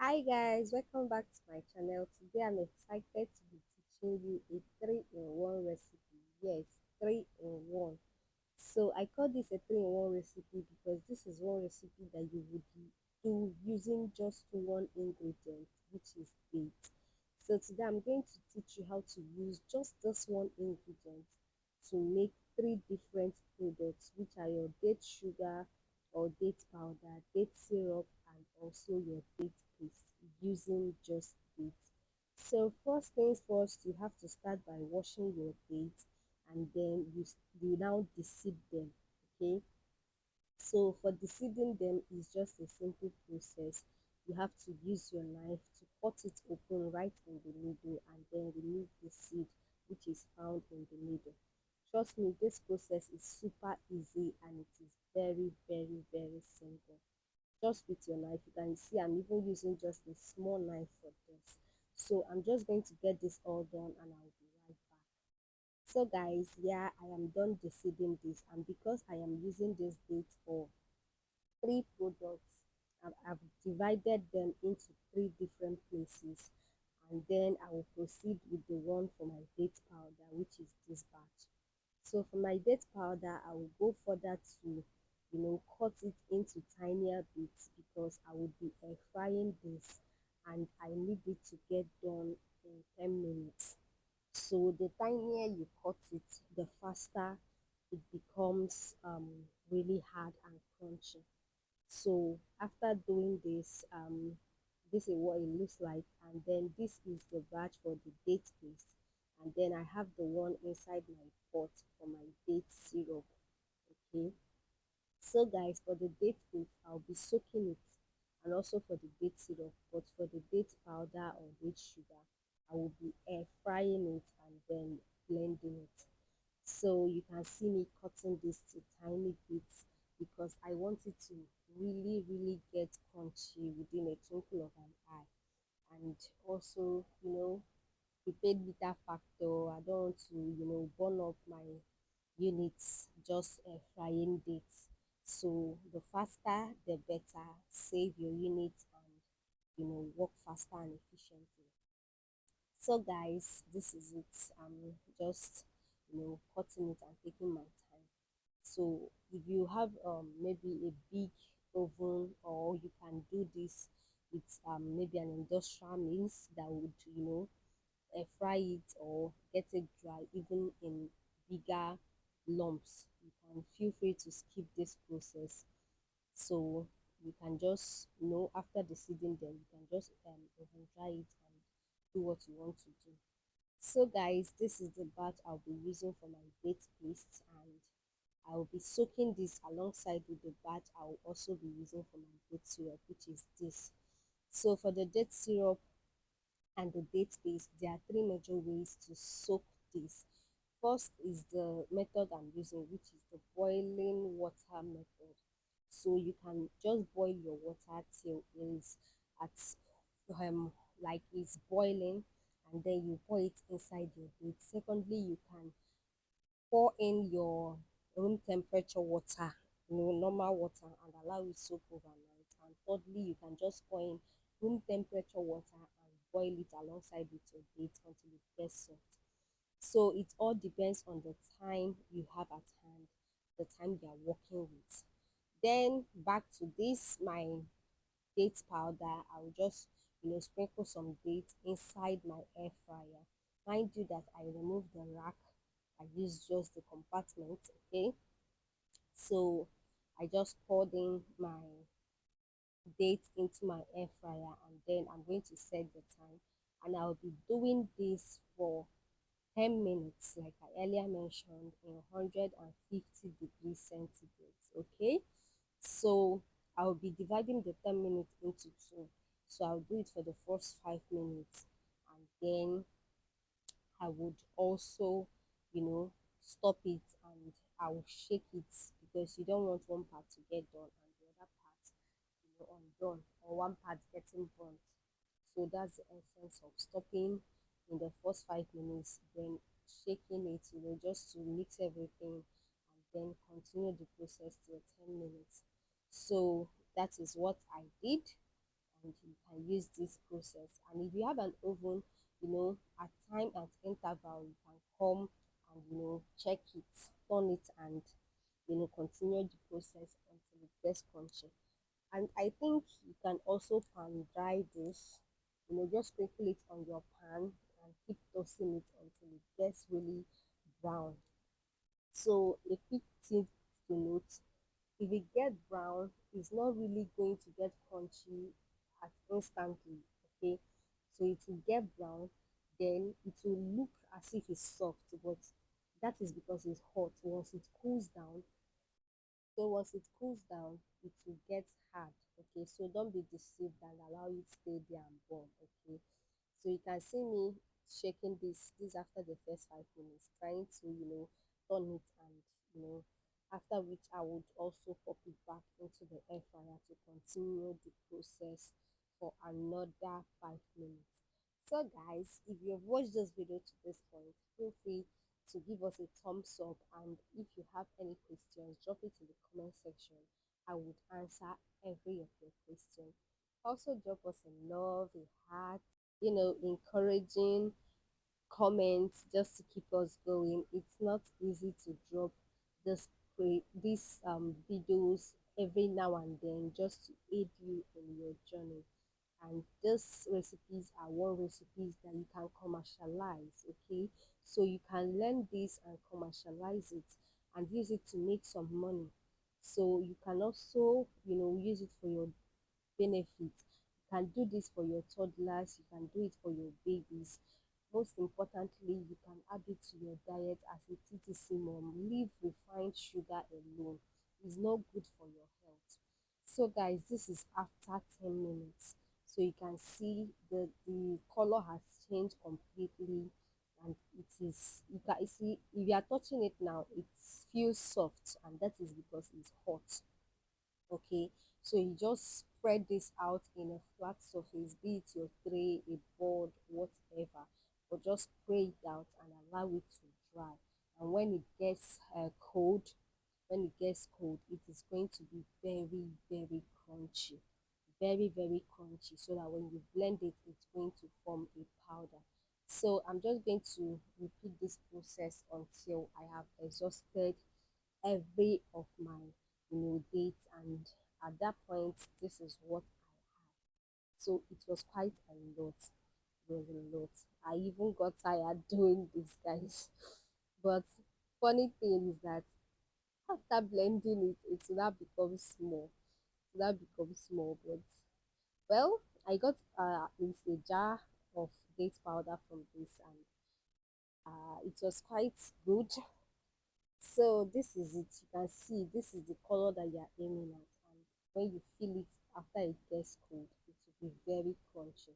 Hi guys, welcome back to my channel. Today I'm excited to be teaching you a three-in-one recipe. Yes, three-in-one. So I call this a three-in-one recipe because this is one recipe that you would do using just one ingredient, which is date. So today I'm going to teach you how to use just this one ingredient to make three different products, which are your date sugar or date powder, date syrup, and also your date paste using just dates. So first things first, you have to start by washing your dates and then you now deseed them. Okay, so for deseeding them is just a simple process. You have to use your knife to cut it open right in the middle and then remove the seed which is found in the middle. Trust me, this process is super easy and it is very simple. Just with your knife, you can see I'm even using just a small knife for this. So I'm just going to get this all done and I'll be right back. So guys, yeah, I am done deciding this, and because I am using this date for three products, I've divided them into three different places, and then I will proceed with the one for my date powder, which is this batch. So for my date powder, I will go further to, cut it into tinier bits because I will be air frying this and I need it to get done in 10 minutes. So the tinier you cut it, the faster it becomes really hard and crunchy. So after doing this, this is what it looks like, and then this is the batch for the date paste, and then I have the one inside my pot for my date syrup. Okay, so guys, for the date paste, I'll be soaking it, and also for the date syrup, but for the date powder or date sugar, I will be air frying it and then blending it. So you can see me cutting this to tiny bits because I want it to really get crunchy within a twinkle of an eye. And also, prepaid meter factor. I don't want to, burn up my units just frying dates. So the faster, the better. Save your units and, work faster and efficiently. So guys, this is it. I'm just, cutting it and taking my time. So if you have maybe a big oven, or you can do this with maybe an industrial means that would, fry it or get it dry even in bigger lumps, you can feel free to skip this process. So you can just, after the seeding them, you can just oven dry it and do what you want to do. So guys, this is the batch I'll be using for my date paste, and I will be soaking this alongside with the batch I will also be using for my date syrup, which is this. So for the date syrup and the date paste, there are three major ways to soak this. First is the method I'm using, which is the boiling water method. So you can just boil your water till it is at um like it's boiling, and then you pour it inside your date. Secondly, you can pour in your room temperature water, normal water, and allow it soak overnight. And thirdly, you can just pour in room temperature water and boil it alongside with your date until it gets soft. So it all depends on the time you have at hand, the time you are working with. Then back to this, my date powder, I will just, sprinkle some dates inside my air fryer. Mind you that I remove the rack, I use just the compartment. Okay, so I just poured in my date into my air fryer, and then I'm going to set the time, and I'll be doing this for 10 minutes like I earlier mentioned in 150 degrees centigrade. Okay, so I'll be dividing the 10 minutes into two. So I'll do it for the first 5 minutes, and then I would also, stop it, and I will shake it because you don't want one part to get done and the other part, undone, or one part getting burnt. So that's the essence of stopping in the first 5 minutes, then shaking it, just to mix everything, and then continue the process till 10 minutes. So that is what I did, and you can use this process. And if you have an oven, at time and interval, you can come and check it, turn it, and continue the process until it gets crunchy. And I think you can also pan dry this, just sprinkle it on your pan and keep toasting it until it gets really brown. So a quick tip to note, if it gets brown, it's not really going to get crunchy at instantly, okay? So it will get brown, then it will look as if it's soft, but that is because it's hot. Once it cools down, it will get hard, okay? So don't be deceived and allow it stay there and burn, okay? So you can see me shaking this after the first 5 minutes, trying to turn it, and after which I would also pop it back into the air fryer to continue the process for another 5 minutes. So guys, if you've watched this video to this point, feel free to give us a thumbs up, and if you have any questions, drop it in the comment section. I would answer every of your questions. Also drop us a love, a heart, encouraging comments just to keep us going. It's not easy to drop this these videos every now and then just to aid you in your journey. And these recipes are one recipes that you can commercialize, okay? So you can learn this and commercialize it and use it to make some money. So you can also use it for your benefit. You can do this for your toddlers, you can do it for your babies. Most importantly, you can add it to your diet as a TTC mom. Leave refined sugar alone. It's not good for your health. So guys, this is after 10 minutes. So you can see the color has changed completely, and it is, you can see, if you are touching it now, it feels soft, and that is because it's hot, okay? So you just spread this out in a flat surface, be it your tray, a board, whatever, but just spray it out and allow it to dry. And when it gets cold, it is going to be very, very crunchy, very, very crunchy, so that when you blend it, it's going to form a powder. So I'm just going to repeat this process until I have exhausted every of my dates, and at that point this is what I had. So it was quite a lot. It was a lot. I even got tired doing this, guys. But funny thing is that after blending it, it will now become small. It will now become small. But well, I got at least a jar of date powder from this, and it was quite good. So this is it. You can see this is the color that you are aiming at, and when you feel it after it gets cold, it will be very crunchy.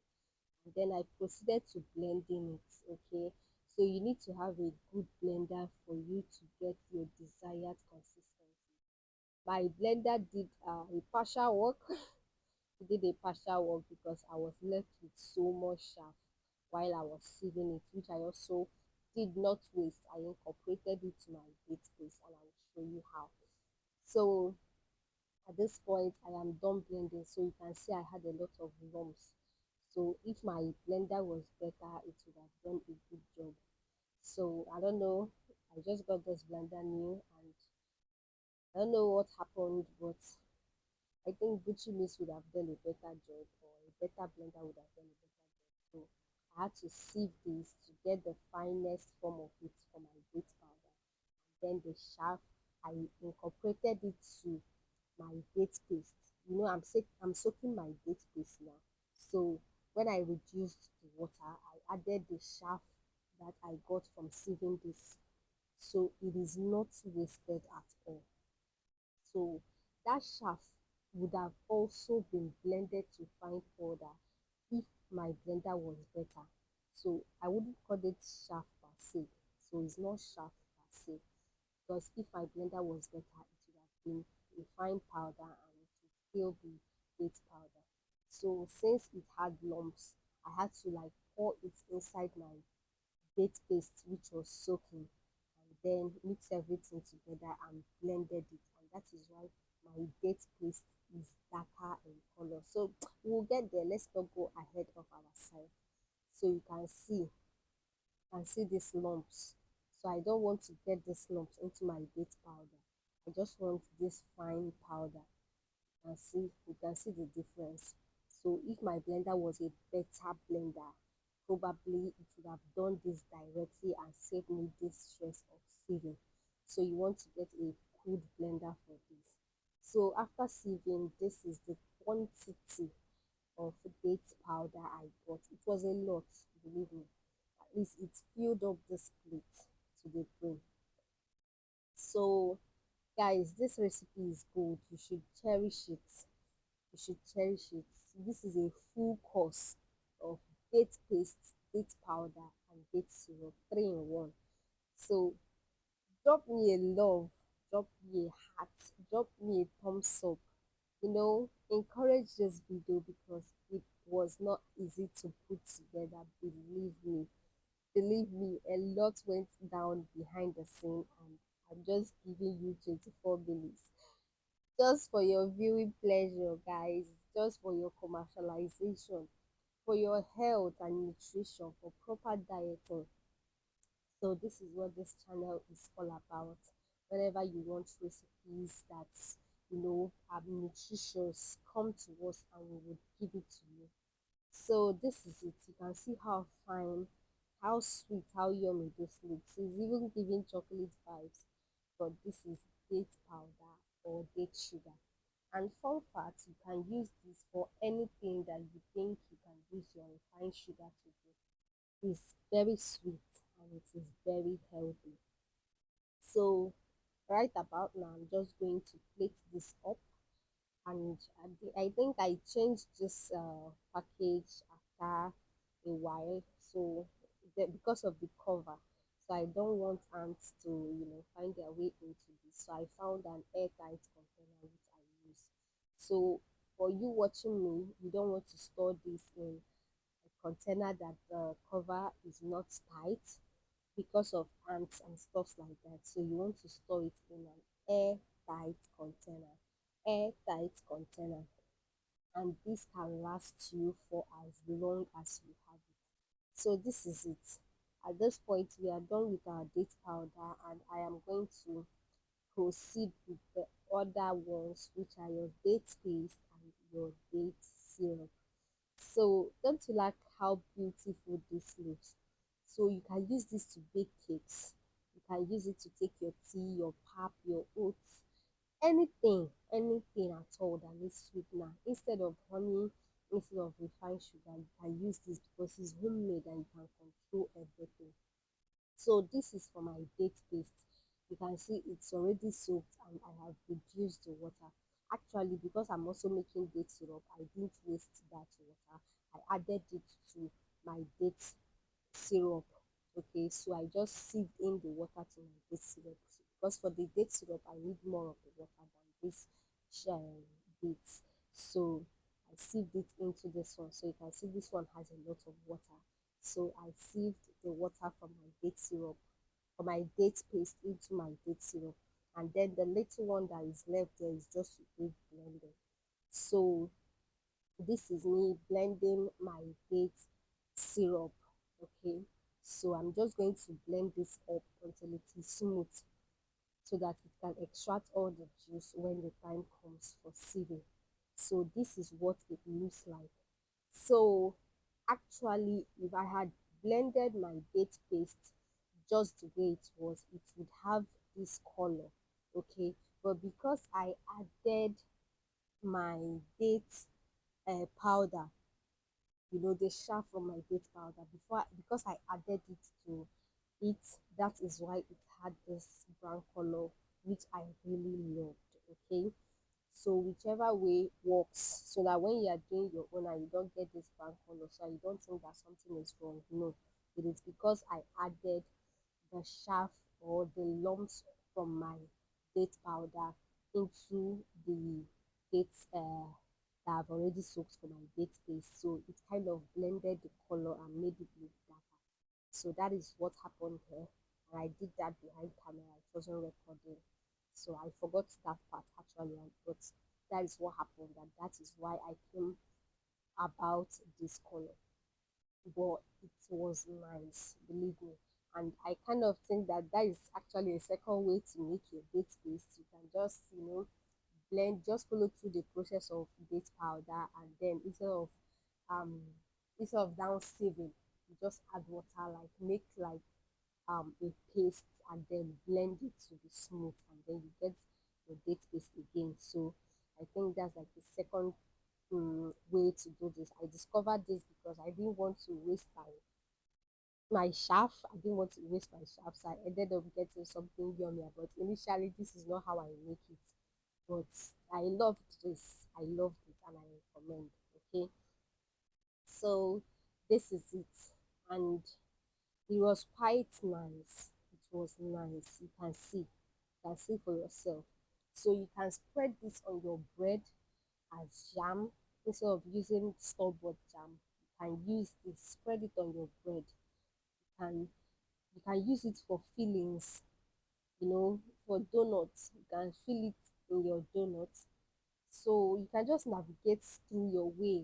And then I proceeded to blending it. Okay, so you need to have a good blender for you to get your desired consistency. My blender did a partial work. It did a partial work because I was left with so much chaff while I was sieving it, which I also did not waste. I incorporated it to my bake paste, and I will show you how. So at this point, I am done blending. So you can see I had a lot of lumps. So if my blender was better, it would have done a good job. So I don't know. I just got this blender new, and I don't know what happened, but I think Gucci Mist would have done a better job, or a better blender would have done a better job. So I had to sieve this to get the finest form of it for my date powder. Then the chaff, I incorporated it to my date paste. I'm soaking my date paste now. So when I reduced the water, I added the chaff that I got from sieving this. So it is not wasted at all. So that chaff would have also been blended to fine powder if my blender was better. So I wouldn't call it chaff per se. So it's not chaff per se. Because if my blender was better, it would have been a fine powder and it would still be date powder. So since it had lumps, I had to like pour it inside my date paste which was soaking, and then mix everything together and blended it, and that is why my date paste is darker in color. So we'll get there. Let's not go ahead of ourselves. So you can see these lumps. So I don't want to get these lumps into my date powder. I just want this fine powder. You can see the difference. So if my blender was a better blender, probably it would have done this directly and saved me this stress of sieving. So you want to get a good blender for this. So after sieving, this is the quantity of date powder I got. It was a lot, believe me. At least it filled up this plate to the brim. So guys, this recipe is good. You should cherish it. You should cherish it. This is a full course of date paste, date powder, and date syrup, three in one. So drop me a love, drop me a heart, drop me a thumbs up. Encourage this video because it was not easy to put together. Believe me, a lot went down behind the scene, and I'm just giving you 24 minutes just for your viewing pleasure, guys, just for your commercialization, for your health and nutrition, for proper dieting. So this is what this channel is all about. Whenever you want recipes that are nutritious, come to us and we will give it to you. So this is it. You can see how fine, how sweet, how yummy this looks. It's even giving chocolate vibes, but this is date powder or date sugar. And fun fact, you can use this for anything that you think you can use your refined sugar to do. It's very sweet and it is very healthy. So right about now, I'm just going to plate this up, and I think I changed this package after a while, so because of the cover, so I don't want ants to find their way into this, so I found an airtight container which I use. So for you watching me, you don't want to store this in a container that the cover is not tight because of ants and stuff like that. So you want to store it in an airtight container. Airtight container. And this can last you for as long as you have it. So this is it. At this point, we are done with our date powder, and I am going to proceed with the other ones, which are your date paste and your date syrup. So don't you like how beautiful this looks? So you can use this to bake cakes. You can use it to take your tea, your pap, your oats, anything at all that needs sweetener. Instead of honey, instead of refined sugar, you can use this because it's homemade and you can control everything. So this is for my date paste. You can see it's already soaked and I have reduced the water. Actually, because I'm also making date syrup, I didn't waste that water. I added it to my date syrup. Okay, so I just sieved in the water to my date syrup because for the date syrup I need more of the water than this dates. So I sieved it into this one. So you can see this one has a lot of water. So I sieved the water from my date syrup, from my date paste into my date syrup. And then the little one that is left there is just to be blended. So this is me blending my date syrup. Okay, so I'm just going to blend this up until it is smooth so that it can extract all the juice when the time comes for sieving. So this is what it looks like. So actually, if I had blended my date paste just the way it was, it would have this color. Okay, but because I added my date powder, the chaff from my date powder, because I added it to it, that is why it had this brown color, which I really loved. Okay, so whichever way works, so that when you are doing your own and you don't get this brown color, so you don't think that something is wrong. No, it is because I added the chaff or the lumps from my date powder into the dates that I've already soaked for my date paste. So it kind of blended the color and made it look darker. So that is what happened here. And I did that behind camera. It wasn't recording. So I forgot that part actually. But that is what happened, and that is why I came about this color. But it was nice, believe me. And I kind of think that that is actually a second way to make your date paste. You can just, blend, just follow through the process of date powder, and then um instead of down sieving, you just add water, like make like a paste, and then blend it to be smooth, and then you get your date paste again. So I think that's like the second way to do this. I discovered this because I didn't want to waste my shaft. I didn't want to waste my shaft, so I ended up getting something yummy. But initially, this is not how I make it. But I loved this. I loved it, and I recommend. Okay, so this is it, and it was quite nice. It was nice. You can see for yourself. So you can spread this on your bread as jam instead of using store-bought jam. You can use this, spread it on your bread. And you can use it for fillings, for donuts. You can fill it in your donuts. So you can just navigate through your way.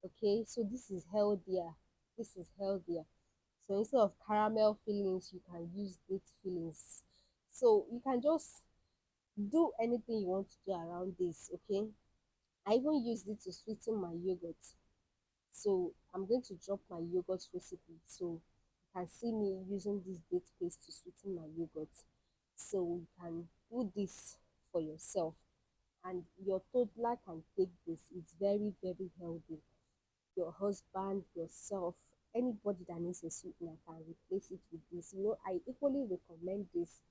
Okay, so this is healthier. This is healthier. So instead of caramel fillings, you can use date fillings. So you can just do anything you want to do around this. Okay, I even used it to sweeten my yogurt. So I'm going to drop my yogurt recipe. So you can see me using this date paste to sweeten my yogurt. So you can do this for yourself, and your toddler can take this. It's very, very healthy. Your husband, yourself, anybody that needs a sweetener can replace it with this. I equally recommend this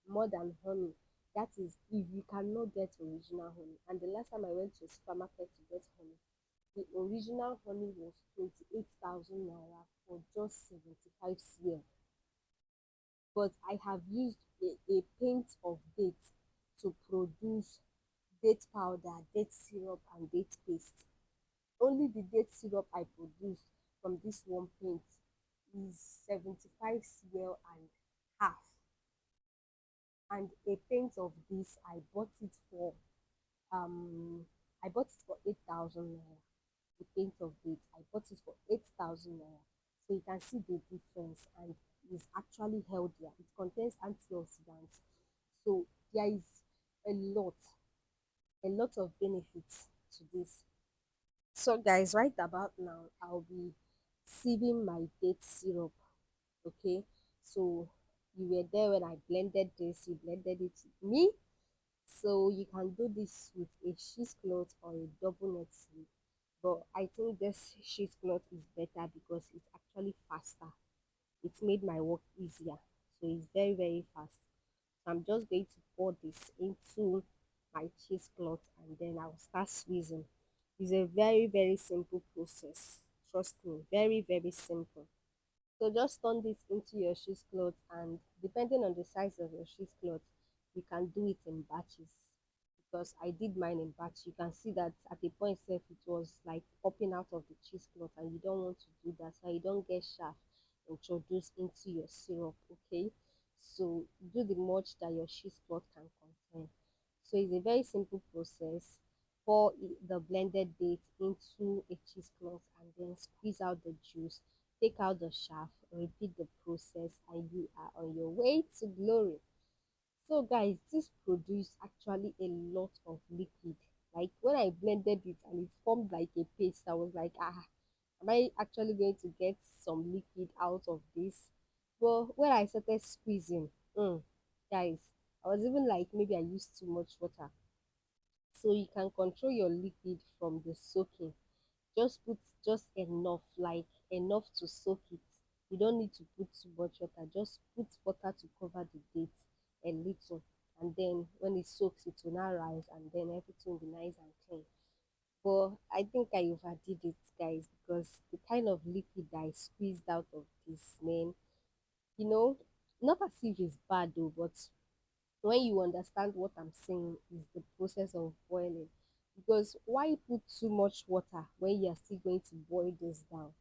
more than honey. That is, if you cannot get original honey. And the last time I went to a supermarket to get honey, the original honey was 28,000 naira for just 75 cl. But I have used a paint of dates to produce date powder, date syrup, and date paste. Only the date syrup I produce from this one paint is 75 cl and half. And a paint of this, um I bought it for 8,000 naira. The paint of date, I bought it for 8,000 naira. So you can see the difference, and it's actually healthier. It contains antioxidants. So there is a lot, a lot of benefits to this. So guys, right about now, I'll be sieving my date syrup. Okay, so you were there when I blended this, you blended it with me. So you can do this with a cheesecloth or a double net sleeve. But I think this cheesecloth is better because it's actually faster. It's made my work easier. So it's very, very fast. So I'm just going to pour this into my cheesecloth, and then I'll start squeezing. It's a very, very simple process. Trust me, very, very simple. So just turn this into your cheesecloth, and depending on the size of your cheesecloth, you can do it in batches. Because I did mine in batch, you can see that at a point itself it was like popping out of the cheesecloth, and you don't want to do that so you don't get chaff introduced into your syrup. Okay, so do the much that your cheesecloth can contain. So it's a very simple process. Pour the blended date into a cheesecloth, and then squeeze out the juice, take out the chaff, repeat the process, and you are on your way to glory. So guys, this produced actually a lot of liquid. Like when I blended it and it formed like a paste, I was like, am I actually going to get some liquid out of this? Well, when I started squeezing, guys, I was even like, maybe I used too much water. So you can control your liquid from the soaking. Just put just enough, like enough to soak it. You don't need to put too much water. Just put water to cover the date a little, and then when it soaks, it will now rise, and then everything will be nice and clean. But I think I overdid it, guys, because the kind of liquid that I squeezed out of this, man, you know, not as if it's bad though, but when you understand what I'm saying is the process of boiling. Because why put too much water when you're still going to boil this down?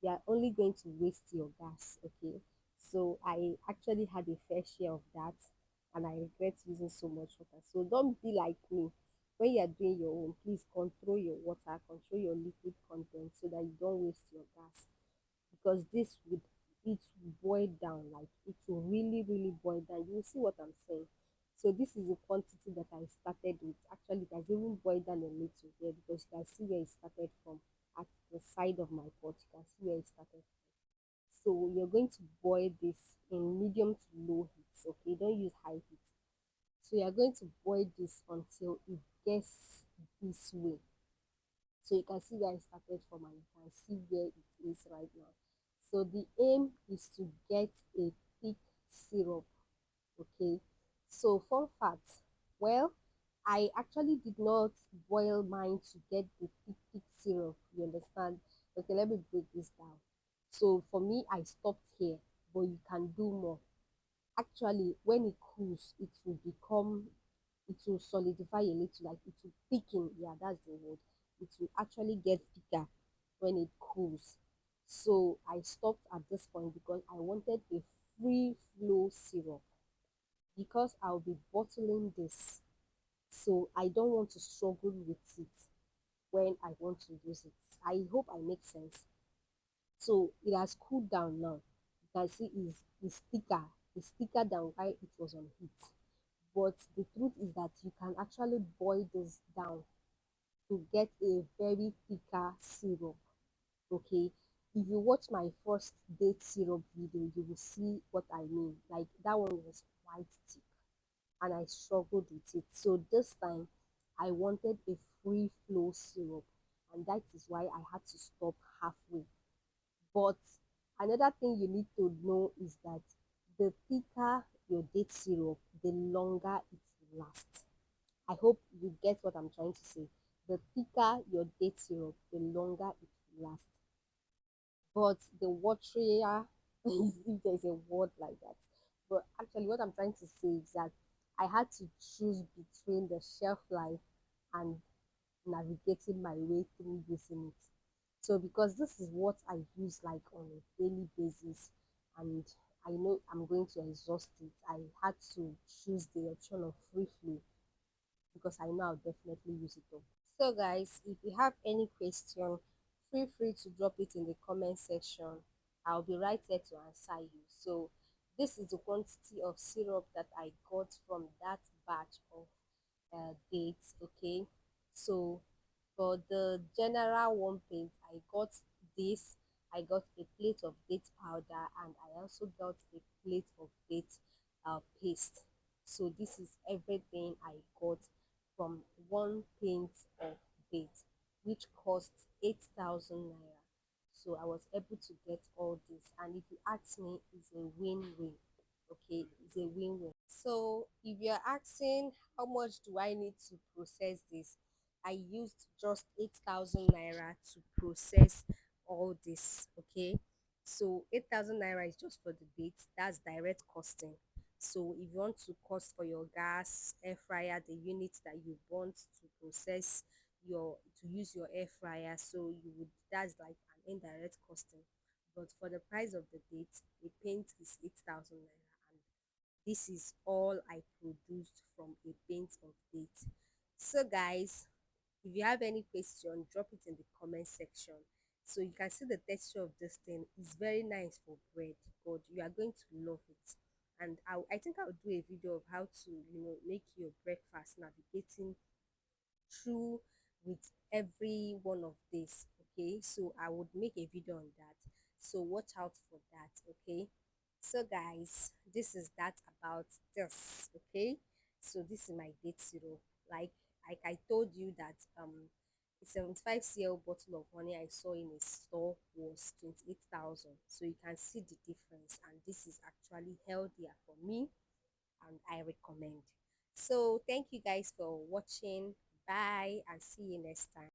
You are only going to waste your gas, okay? So I actually had a fair share of that, and I regret using so much water. So don't be like me. when you are doing your own, please control your water, control your liquid content so that you don't waste your gas, because this would, it will boil down, like it will really really boil down. You will see what I'm saying. So this is the quantity that I started with. Actually, it has even boiled down a little here because you can see where it started from. At the side of my pot, you can see where it started from. So you're going to boil this in medium to low heat. Okay, don't use high heat. So you're going to boil this until it gets this way. So you can see where I started from and you can see where it is right now. So the aim is to get a thick syrup. Okay. So fun fact, well, I actually did not boil mine to get the thick syrup. You understand? Okay, let me break this down. So for me, I stopped here, but you can do more. Actually, when it cools, it will become, it will solidify a little, like it will thicken. Yeah, that's the word. It will actually get thicker when it cools. So I stopped at this point because I wanted a free flow syrup, because I'll be bottling this. So I don't want to struggle with it when I want to use it. I hope I make sense. So it has cooled down now. You can see is thicker. It's thicker than while it was on heat. But the truth is that you can actually boil this down to get a very thicker syrup. Okay. If you watch my first date syrup video, you will see what I mean. Like that one was quite thick and I struggled with it. So this time I wanted a free flow syrup, and that is why I had to stop halfway. But another thing you need to know is that the thicker your date syrup, the longer it will last. I hope you get what I'm trying to say. The thicker your date syrup, the longer it will last. But the waterier, if there's a word like that. But actually, what I'm trying to say is that I had to choose between the shelf life and navigating my way through using it. So because this is what I use like on a daily basis, and I know I'm going to exhaust it, I had to choose the option of free flow because I know I'll definitely use it up. So guys, if you have any question, feel free to drop it in the comment section. I'll be right here to answer you. So this is the quantity of syrup that I got from that batch of dates. Okay, so for the general one paint, I got this. I got a plate of date powder and I also got a plate of date paste. So this is everything I got from one paint of date, which cost 8,000 naira. So I was able to get all this, and if you ask me, it's a win-win. Okay, it's a win-win. So if you're asking how much do I need to process this, I used just 8,000 naira to process all this. Okay, so 8,000 naira is just for the date. That's direct costing. So if you want to cost for your gas, air fryer, the units that you want to process your, to use your air fryer, so you would, that's like an indirect costing. But for the price of the date, a paint is 8,000 naira, and this is all I produced from a paint of date. So guys, if you have any question, drop it in the comment section. So you can see the texture of this thing is very nice for bread, but you are going to love it. And I think I'll do a video of how to, make your breakfast navigating through with every one of this. Okay, so I would make a video on that, so watch out for that. Okay, so guys, this is that about this. Okay, so this is my date syrup. Like I told you that a 75 cl bottle of honey I saw in a store was 28,000. So you can see the difference, and this is actually healthier for me, and I recommend. So thank you guys for watching. Bye and see you next time.